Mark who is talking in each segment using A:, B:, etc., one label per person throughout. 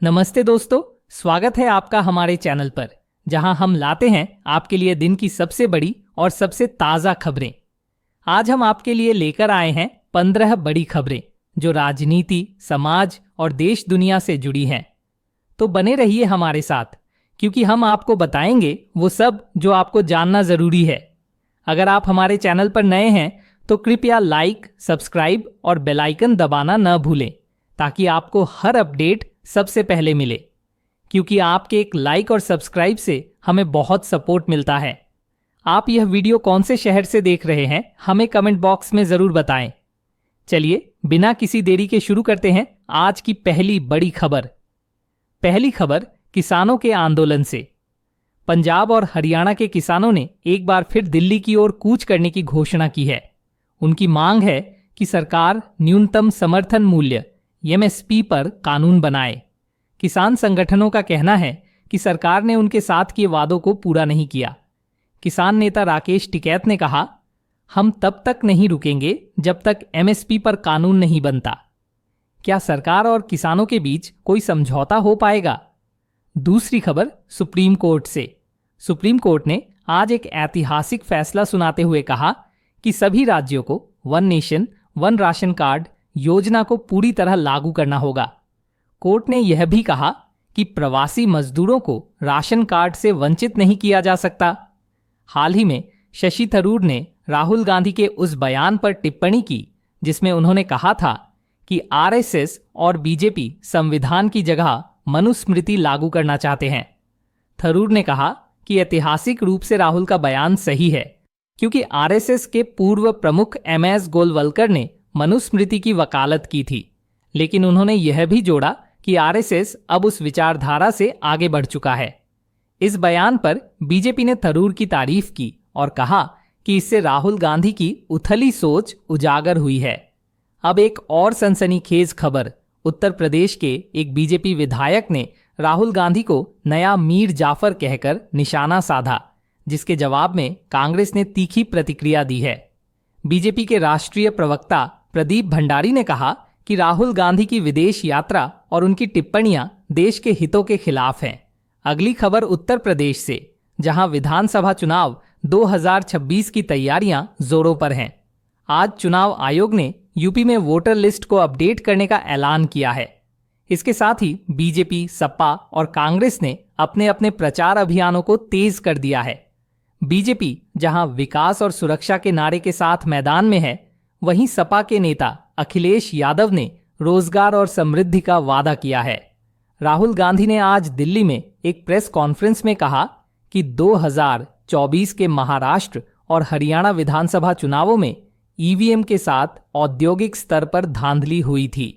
A: नमस्ते दोस्तों, स्वागत है आपका हमारे चैनल पर, जहां हम लाते हैं आपके लिए दिन की सबसे बड़ी और सबसे ताज़ा खबरें। आज हम आपके लिए लेकर आए हैं 15 बड़ी खबरें जो राजनीति, समाज और देश दुनिया से जुड़ी हैं। तो बने रहिए हमारे साथ, क्योंकि हम आपको बताएंगे वो सब जो आपको जानना जरूरी है। अगर आप हमारे चैनल पर नए हैं तो कृपया लाइक, सब्सक्राइब और बेल आइकन दबाना न भूलें, ताकि आपको हर अपडेट सबसे पहले मिले। क्योंकि आपके एक लाइक और सब्सक्राइब से हमें बहुत सपोर्ट मिलता है। आप यह वीडियो कौन से शहर से देख रहे हैं, हमें कमेंट बॉक्स में जरूर बताएं। चलिए बिना किसी देरी के शुरू करते हैं आज की पहली बड़ी खबर। पहली खबर किसानों के आंदोलन से। पंजाब और हरियाणा के किसानों ने एक बार फिर दिल्ली की ओर कूच करने की घोषणा की है। उनकी मांग है कि सरकार न्यूनतम समर्थन मूल्य एमएसपी पर कानून बनाए। किसान संगठनों का कहना है कि सरकार ने उनके साथ किए वादों को पूरा नहीं किया। किसान नेता राकेश टिकैत ने कहा, हम तब तक नहीं रुकेंगे जब तक एमएसपी पर कानून नहीं बनता। क्या सरकार और किसानों के बीच कोई समझौता हो पाएगा? दूसरी खबर सुप्रीम कोर्ट से। सुप्रीम कोर्ट ने आज एक ऐतिहासिक फैसला सुनाते हुए कहा कि सभी राज्यों को one nation one ration card योजना को पूरी तरह लागू करना होगा। कोर्ट ने यह भी कहा कि प्रवासी मजदूरों को राशन कार्ड से वंचित नहीं किया जा सकता। हाल ही में शशि थरूर ने राहुल गांधी के उस बयान पर टिप्पणी की जिसमें उन्होंने कहा था कि आरएसएस और बीजेपी संविधान की जगह मनुस्मृति लागू करना चाहते हैं। थरूर ने कहा कि ऐतिहासिक रूप से राहुल का बयान सही है, क्योंकि आरएसएस के पूर्व प्रमुख एमएस गोलवलकर ने मनुस्मृति की वकालत की थी। लेकिन उन्होंने यह भी जोड़ा कि आरएसएस अब उस विचारधारा से आगे बढ़ चुका है। इस बयान पर बीजेपी ने थरूर की तारीफ की और कहा कि इससे राहुल गांधी की उथली सोच उजागर हुई है। अब एक और सनसनीखेज खबर। उत्तर प्रदेश के एक बीजेपी विधायक ने राहुल गांधी को नया मीर जाफर कहकर निशाना साधा, जिसके जवाब में कांग्रेस ने तीखी प्रतिक्रिया दी है। बीजेपी के राष्ट्रीय प्रवक्ता प्रदीप भंडारी ने कहा कि राहुल गांधी की विदेश यात्रा और उनकी टिप्पणियां देश के हितों के खिलाफ हैं। अगली खबर उत्तर प्रदेश से, जहां विधानसभा चुनाव 2026 की तैयारियां जोरों पर हैं। आज चुनाव आयोग ने यूपी में वोटर लिस्ट को अपडेट करने का ऐलान किया है। इसके साथ ही बीजेपी, सपा और कांग्रेस ने अपने अपने प्रचार अभियानों को तेज कर दिया है। बीजेपी जहां विकास और सुरक्षा के नारे के साथ मैदान में है, वहीं सपा के नेता अखिलेश यादव ने रोजगार और समृद्धि का वादा किया है। राहुल गांधी ने आज दिल्ली में एक प्रेस कॉन्फ्रेंस में कहा कि 2024 के महाराष्ट्र और हरियाणा विधानसभा चुनावों में ईवीएम के साथ औद्योगिक स्तर पर धांधली हुई थी।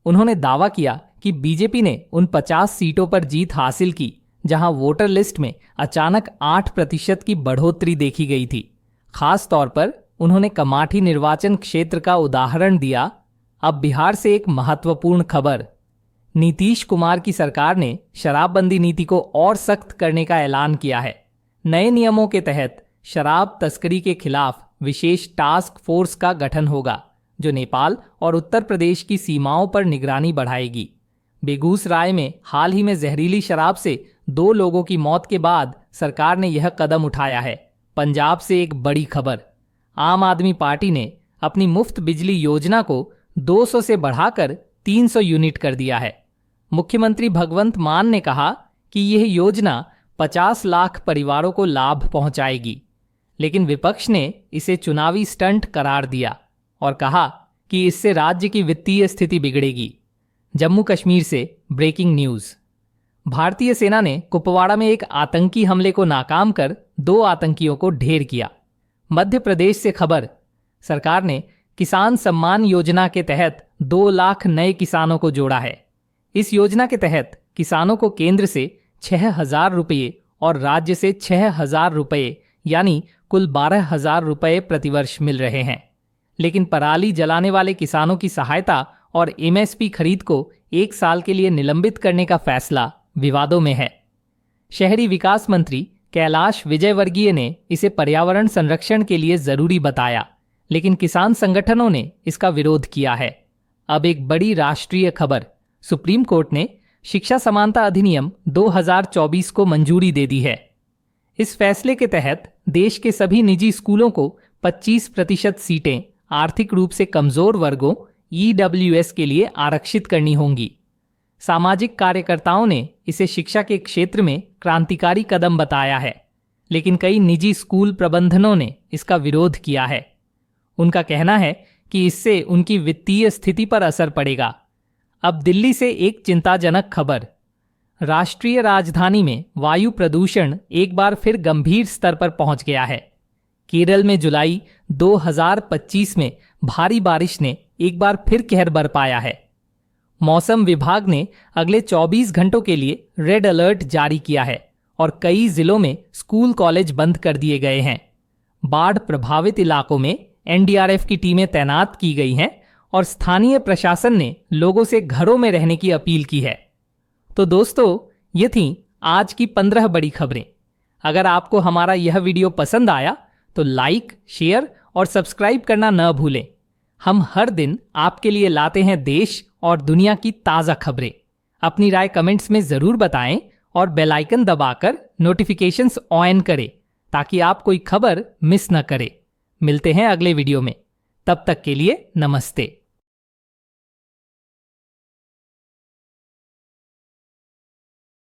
A: उन्होंने दावा किया कि बीजेपी ने उन 50 सीटों पर जीत हासिल की जहां वोटर लिस्ट में अचानक 8% की बढ़ोतरी देखी गई थी। खास तौर पर उन्होंने कमाठी निर्वाचन क्षेत्र का उदाहरण दिया। अब बिहार से एक महत्वपूर्ण खबर। नीतीश कुमार की सरकार ने शराबबंदी नीति को और सख्त करने का ऐलान किया है। नए नियमों के तहत शराब तस्करी के खिलाफ विशेष टास्क फोर्स का गठन होगा, जो नेपाल और उत्तर प्रदेश की सीमाओं पर निगरानी बढ़ाएगी। बेगूसराय में हाल ही में जहरीली शराब से 2 लोगों की मौत के बाद सरकार ने यह कदम उठाया है। पंजाब से एक बड़ी खबर। आम आदमी पार्टी ने अपनी मुफ्त बिजली योजना को 200 से बढ़ाकर 300 यूनिट कर दिया है। मुख्यमंत्री भगवंत मान ने कहा कि यह योजना 50 लाख परिवारों को लाभ पहुंचाएगी, लेकिन विपक्ष ने इसे चुनावी स्टंट करार दिया और कहा कि इससे राज्य की वित्तीय स्थिति बिगड़ेगी। जम्मू कश्मीर से ब्रेकिंग न्यूज। भारतीय सेना ने कुपवाड़ा में एक आतंकी हमले को नाकाम कर 2 आतंकियों को ढेर किया। मध्य प्रदेश से खबर। सरकार ने किसान सम्मान योजना के तहत 2 लाख नए किसानों को जोड़ा है। इस योजना के तहत किसानों को केंद्र से 6,000 रुपये और राज्य से 6,000 रुपये यानी कुल 12,000 रुपये प्रतिवर्ष मिल रहे हैं। लेकिन पराली जलाने वाले किसानों की सहायता और एमएसपी खरीद को 1 साल के लिए निलंबित करने का फैसला विवादों में है। शहरी विकास मंत्री कैलाश विजयवर्गीय ने इसे पर्यावरण संरक्षण के लिए जरूरी बताया, लेकिन किसान संगठनों ने इसका विरोध किया है। अब एक बड़ी राष्ट्रीय खबर। सुप्रीम कोर्ट ने शिक्षा समानता अधिनियम 2024 को मंजूरी दे दी है। इस फैसले के तहत देश के सभी निजी स्कूलों को 25% सीटें आर्थिक रूप से कमजोर वर्गों EWS के लिए आरक्षित करनी होंगी। सामाजिक कार्यकर्ताओं ने इसे शिक्षा के क्षेत्र में क्रांतिकारी कदम बताया है, लेकिन कई निजी स्कूल प्रबंधनों ने इसका विरोध किया है। उनका कहना है कि इससे उनकी वित्तीय स्थिति पर असर पड़ेगा। अब दिल्ली से एक चिंताजनक खबर। राष्ट्रीय राजधानी में वायु प्रदूषण एक बार फिर गंभीर स्तर पर पहुंच गया है। केरल में जुलाई 2025 में भारी बारिश ने एक बार फिर कहर बरपाया है। मौसम विभाग ने अगले 24 घंटों के लिए रेड अलर्ट जारी किया है और कई जिलों में स्कूल कॉलेज बंद कर दिए गए हैं। बाढ़ प्रभावित इलाकों में NDRF की टीमें तैनात की गई हैं और स्थानीय प्रशासन ने लोगों से घरों में रहने की अपील की है। तो दोस्तों, ये थीं आज की 15 बड़ी खबरें। अगर आपको हमारा यह वीडियो पसंद आया तो लाइक, शेयर और सब्सक्राइब करना न भूलें। हम हर दिन आपके लिए लाते हैं देश और दुनिया की ताज़ा खबरें। अपनी राय कमेंट्स में ज़रूर बताएं और बेल आइकन दबाकर नोटिफिकेशंस ऑन करें ताकि आप कोई खबर मिस न करें। मिलते हैं अगले वीडियो में। तब तक के लिए नमस्ते।